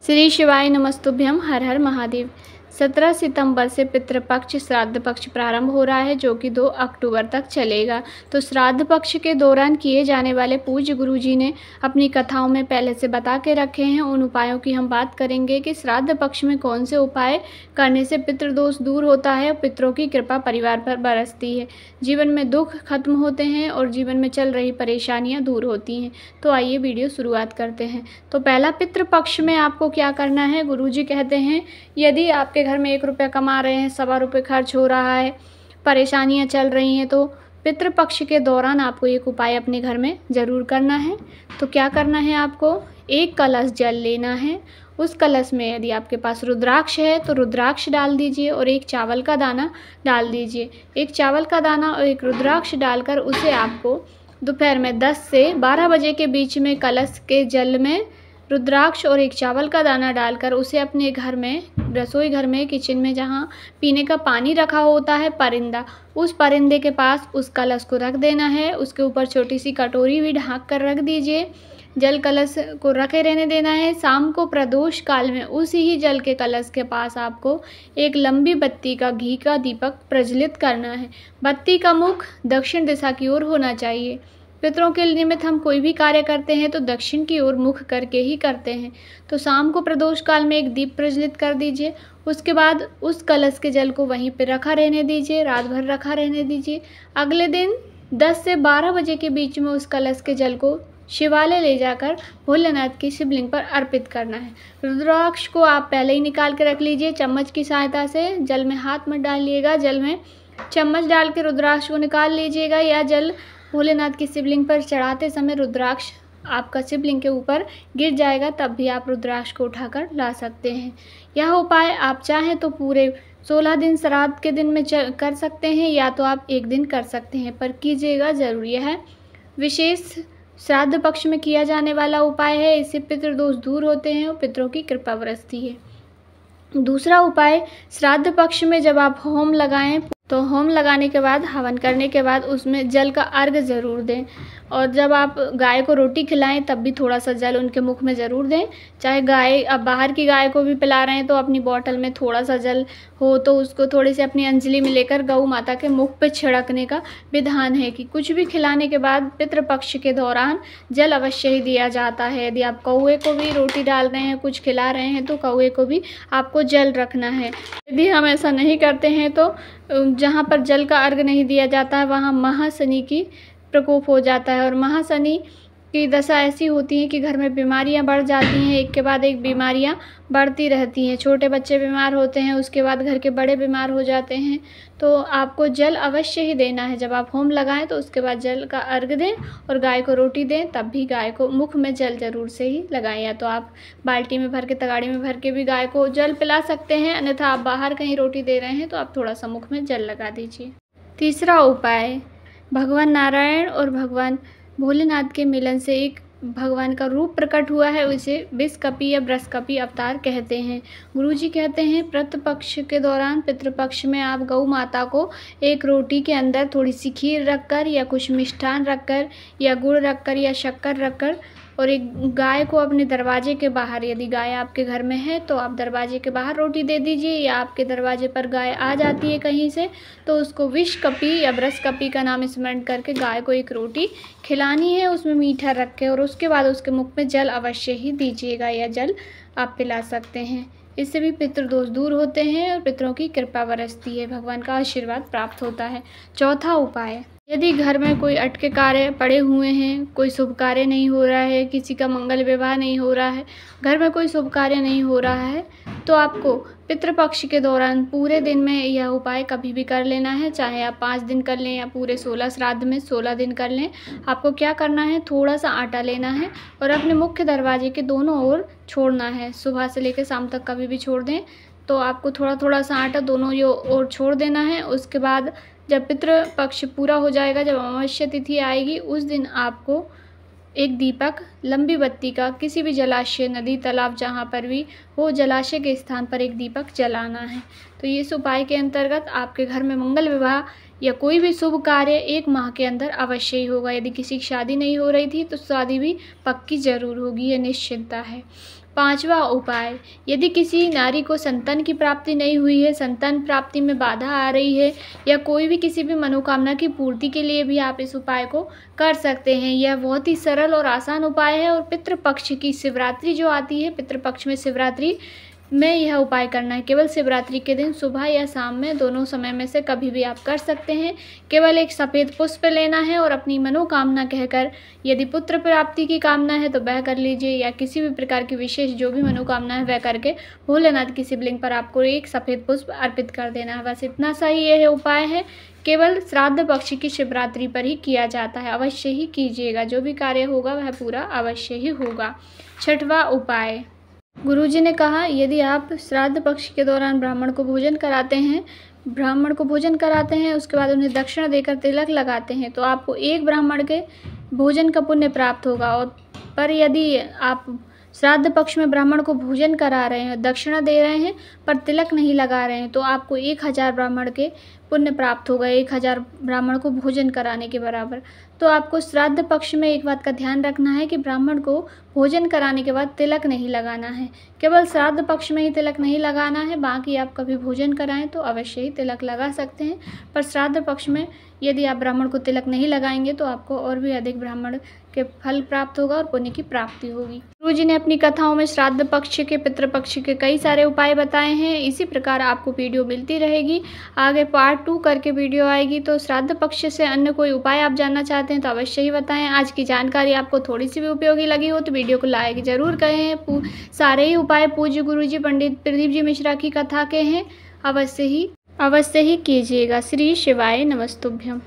श्री शिवाय नमस्तुभ्यम। हर हर महादेव। 17 सितंबर से पितृपक्ष श्राद्ध पक्ष प्रारंभ हो रहा है, जो कि 2 अक्टूबर तक चलेगा। तो श्राद्ध पक्ष के दौरान किए जाने वाले पूज्य गुरुजी ने अपनी कथाओं में पहले से बता के रखे हैं। उन उपायों की हम बात करेंगे कि श्राद्ध पक्ष में कौन से उपाय करने से पितृदोष दूर होता है और पितरों की कृपा परिवार पर बरसती है, जीवन में दुख खत्म होते हैं और जीवन में चल रही परेशानियां दूर होती हैं। तो आइए वीडियो शुरुआत करते हैं। तो पहला, पितृपक्ष में आपको क्या करना है। गुरुजी कहते हैं, यदि आपके घर में 1 रुपया कमा रहे हैं, 1.25 रुपये खर्च हो रहा है, परेशानियां चल रही हैं, तो पितृपक्ष के दौरान आपको एक उपाय अपने घर में ज़रूर करना है। तो क्या करना है, आपको 1 कलश जल लेना है। उस कलश में यदि आपके पास रुद्राक्ष है तो रुद्राक्ष डाल दीजिए और 1 चावल का दाना डाल दीजिए। 1 चावल का दाना और 1 रुद्राक्ष डालकर उसे आपको दोपहर में 10 से 12 बजे के बीच में कलश के जल में रुद्राक्ष और 1 चावल का दाना डालकर उसे अपने घर में, रसोई घर में, किचन में जहाँ पीने का पानी रखा होता है परिंदा, उस परिंदे के पास उस कलश को रख देना है। उसके ऊपर छोटी सी कटोरी भी ढाँक कर रख दीजिए। जल कलश को रखे रहने देना है। शाम को प्रदोष काल में उसी ही जल के कलश के पास आपको एक लंबी बत्ती का घी का दीपक प्रज्वलित करना है। बत्ती का मुख दक्षिण दिशा की ओर होना चाहिए। पितरों के निमित्त हम कोई भी कार्य करते हैं तो दक्षिण की ओर मुख करके ही करते हैं। तो शाम को प्रदोष काल में एक दीप प्रज्वलित कर दीजिए। उसके बाद उस कलश के जल को वहीं पर रखा रहने दीजिए, रात भर रखा रहने दीजिए। अगले दिन 10 से 12 बजे के बीच में उस कलश के जल को शिवालय ले जाकर भोलेनाथ की शिवलिंग पर अर्पित करना है। रुद्राक्ष को आप पहले ही निकाल के रख लीजिए। चम्मच की सहायता से जल में हाथ मत डालिएगा, जल में चम्मच डाल के रुद्राक्ष को निकाल लीजिएगा, या जल भोलेनाथ की शिवलिंग पर चढ़ाते समय रुद्राक्ष आपका शिवलिंग के ऊपर गिर जाएगा, तब भी आप रुद्राक्ष को उठाकर ला सकते हैं। यह उपाय आप चाहें तो पूरे 16 दिन श्राद्ध के दिन में कर सकते हैं, या तो आप 1 दिन कर सकते हैं, पर कीजिएगा ज़रूर। यह विशेष श्राद्ध पक्ष में किया जाने वाला उपाय है। इससे पितृदोष दूर होते हैं और पितरों की कृपा बरसती है। दूसरा उपाय, श्राद्ध पक्ष में जब आप होम लगाएं तो होम लगाने के बाद, हवन करने के बाद उसमें जल का अर्घ ज़रूर दें। और जब आप गाय को रोटी खिलाएं तब भी थोड़ा सा जल उनके मुख में ज़रूर दें। चाहे गाय, अब बाहर की गाय को भी पिला रहे हैं तो अपनी बॉटल में थोड़ा सा जल हो तो उसको थोड़ी सी अपनी अंजलि में लेकर गौ माता के मुख पे छिड़कने का विधान है कि कुछ भी खिलाने के बाद पितृपक्ष के दौरान जल अवश्य ही दिया जाता है। यदि आप कौवे को भी रोटी डाल रहे हैं, कुछ खिला रहे हैं, तो कौवे को भी आपको जल रखना है। यदि हम ऐसा नहीं करते हैं तो जहाँ पर जल का अर्घ नहीं दिया जाता है वहाँ महाशनि की प्रकोप हो जाता है, और महाशनि की दशा ऐसी होती है कि घर में बीमारियां बढ़ जाती हैं। एक के बाद एक बीमारियां बढ़ती रहती हैं। छोटे बच्चे बीमार होते हैं, उसके बाद घर के बड़े बीमार हो जाते हैं। तो आपको जल अवश्य ही देना है। जब आप होम लगाएं तो उसके बाद जल का अर्घ दें और गाय को रोटी दें, तब भी गाय को मुख में जल ज़रूर से ही लगाएं। या तो आप बाल्टी में भर के, तगाड़ी में भर के भी गाय को जल पिला सकते हैं, अन्यथा आप बाहर कहीं रोटी दे रहे हैं तो आप थोड़ा सा मुख में जल लगा दीजिए। तीसरा उपाय, भगवान नारायण और भगवान भोलेनाथ के मिलन से एक भगवान का रूप प्रकट हुआ है, उसे विषकपि या बृषकपि अवतार कहते हैं। गुरुजी कहते हैं, पितृपक्ष के दौरान, पितृपक्ष में आप गौ माता को एक रोटी के अंदर थोड़ी सी खीर रखकर या कुछ मिष्ठान रखकर या गुड़ रखकर या शक्कर रखकर और एक गाय को अपने दरवाजे के बाहर, यदि गाय आपके घर में है तो आप दरवाजे के बाहर रोटी दे दीजिए, या आपके दरवाजे पर गाय आ जाती है कहीं से तो उसको विषकपि या बृषकपि का नाम स्मरण करके गाय को एक रोटी खिलानी है, उसमें मीठा रख के, और उसके बाद उसके मुख में जल अवश्य ही दीजिएगा, या जल आप पिला सकते हैं। इससे भी पितृदोष दूर होते हैं और पितरों की कृपा बरसती है, भगवान का आशीर्वाद प्राप्त होता है। चौथा उपाय, यदि घर में कोई अटके कार्य पड़े हुए हैं, कोई शुभ कार्य नहीं हो रहा है, किसी का मंगल विवाह नहीं हो रहा है, घर में कोई शुभ कार्य नहीं हो रहा है, तो आपको पितृपक्ष के दौरान पूरे दिन में यह उपाय कभी भी कर लेना है। चाहे आप 5 दिन कर लें या पूरे 16 श्राद्ध में 16 दिन कर लें। आपको क्या करना है, थोड़ा सा आटा लेना है और अपने मुख्य दरवाजे के दोनों ओर छोड़ना है। सुबह से लेकर शाम तक कभी भी छोड़ दें तो आपको थोड़ा थोड़ा सा आटा दोनों ओर छोड़ देना है। उसके बाद जब पितृपक्ष पूरा हो जाएगा, जब अमावस्या तिथि आएगी, उस दिन आपको एक दीपक लंबी बत्ती का किसी भी जलाशय, नदी, तालाब, जहाँ पर भी हो, जलाशय के स्थान पर एक दीपक जलाना है। तो इस उपाय के अंतर्गत आपके घर में मंगल विवाह या कोई भी शुभ कार्य 1 माह के अंदर अवश्य ही होगा। यदि किसी की शादी नहीं हो रही थी तो शादी भी पक्की ज़रूर होगी, ये निश्चिंता है। 5वां उपाय, यदि किसी नारी को संतान की प्राप्ति नहीं हुई है, संतान प्राप्ति में बाधा आ रही है या कोई भी किसी भी मनोकामना की पूर्ति के लिए भी आप इस उपाय को कर सकते हैं। यह बहुत ही सरल और आसान उपाय है और पितृपक्ष की शिवरात्रि जो आती है, पितृपक्ष में शिवरात्रि में यह उपाय करना है। केवल शिवरात्रि के दिन सुबह या शाम में, दोनों समय में से कभी भी आप कर सकते हैं। केवल एक सफ़ेद पुष्प लेना है और अपनी मनोकामना कहकर, यदि पुत्र प्राप्ति की कामना है तो वह कर लीजिए, या किसी भी प्रकार की विशेष जो भी मनोकामना है वह करके भोलेनाथ की शिवलिंग पर आपको एक सफ़ेद पुष्प अर्पित कर देना है। बस इतना सा ही यह उपाय है। केवल श्राद्ध पक्ष की शिवरात्रि पर ही किया जाता है। अवश्य ही कीजिएगा, जो भी कार्य होगा वह पूरा अवश्य ही होगा। 6वां उपाय, गुरुजी ने कहा यदि आप श्राद्ध पक्ष के दौरान ब्राह्मण को भोजन कराते हैं, उसके बाद उन्हें दक्षिणा देकर तिलक लगाते हैं तो आपको एक ब्राह्मण के भोजन का पुण्य प्राप्त होगा। और पर यदि आप श्राद्ध पक्ष में ब्राह्मण को भोजन करा रहे हैं, दक्षिणा दे रहे हैं पर तिलक नहीं लगा रहे हैं तो आपको 1000 ब्राह्मण के पुण्य प्राप्त होगा, 1000 ब्राह्मण को भोजन कराने के बराबर। तो आपको श्राद्ध पक्ष में एक बात का ध्यान रखना है कि ब्राह्मण को भोजन कराने के बाद तिलक नहीं लगाना है। केवल श्राद्ध पक्ष में ही तिलक नहीं लगाना है, बाकी आप कभी भोजन कराएं तो अवश्य ही तिलक लगा सकते हैं। पर श्राद्ध पक्ष में यदि आप ब्राह्मण को तिलक नहीं लगाएंगे तो आपको और भी अधिक ब्राह्मण के फल प्राप्त होगा और पुण्य की प्राप्ति होगी। गुरुजी ने अपनी कथाओं में श्राद्ध पक्ष के, पितृपक्ष के कई सारे उपाय बताए हैं। इसी प्रकार आपको वीडियो मिलती रहेगी। आगे पार्ट 2 करके वीडियो आएगी। तो श्राद्ध पक्ष से अन्य कोई उपाय आप जानना चाहते हैं तो अवश्य ही बताएं। आज की जानकारी आपको थोड़ी सी भी उपयोगी लगी हो तो वीडियो को लाइक जरूर करें। सारे ही उपाय पूज्य गुरुजी पंडित प्रदीप जी मिश्रा की कथा के हैं। अवश्य ही कीजिएगा। श्री शिवाय नमस्तुभ्यम।